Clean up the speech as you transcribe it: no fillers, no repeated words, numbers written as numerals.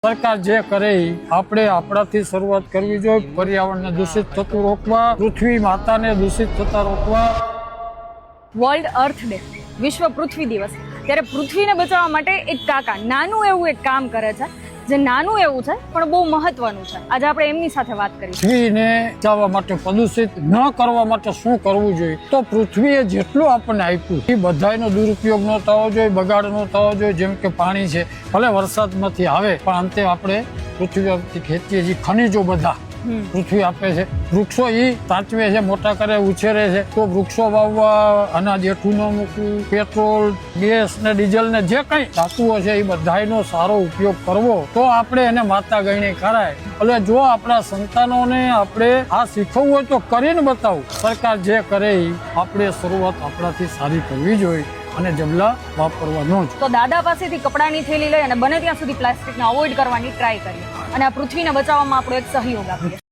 સરકાર જે કરે આપણે આપણાથી શરૂઆત કરવી જોઈએ। પર્યાવરણને દૂષિત થતું રોકવા, પૃથ્વી માતાને દૂષિત થતા રોકવા। વર્લ્ડ અર્થ ડે, વિશ્વ પૃથ્વી દિવસ, ત્યારે પૃથ્વીને બચાવવા માટે એક કાકા નાનું એવું એક કામ કરે છે, જે નાનું એવું છે પણ બહુ મહત્વનું છે। આજે આપણે એમની સાથે વાત કરીશું। પૃથ્વીને બચાવવા માટે, પ્રદૂષિત ન કરવા માટે શું કરવું જોઈએ? તો પૃથ્વીએ જેટલું આપણને આપ્યું એ બધાનો દુરુપયોગ ન થવો જોઈએ, બગાડ ન થવો જોઈએ। જેમ કે પાણી છે, ભલે વરસાદમાંથી આવે પણ અંતે આપણે પૃથ્વી ખેતીએ જે ખનિજો બધા પૃથ્વી આપે છે, વૃક્ષો એ સાચવે છે, મોટા કરે, ઉછેરે છે। તો વૃક્ષો વાવવા, અનાજ હેઠું ન મૂકવું, પેટ્રોલ, ગેસ ને ડીઝલ ને જે કઈ ધાતુઓ છે એ બધાનો સારો ઉપયોગ કરવો, તો આપણે એને માતા ગણી કરાય। એટલે જો આપણા સંતાનોને આપણે આ શીખવવું હોય તો કરીને બતાવું। સરકાર જે કરે આપણે શરૂઆત આપણાથી સારી કરવી જોઈએ અને જબલા વાપરવા ન જ। તો દાદા પાસેથી કપડાની થેલી લઈ અને બને ત્યાં સુધી પ્લાસ્ટિકને અવોઇડ કરવાની ટ્રાય કરીએ અને આ પૃથ્વીને બચાવવામાં આપણો એક સહયોગ આપીએ।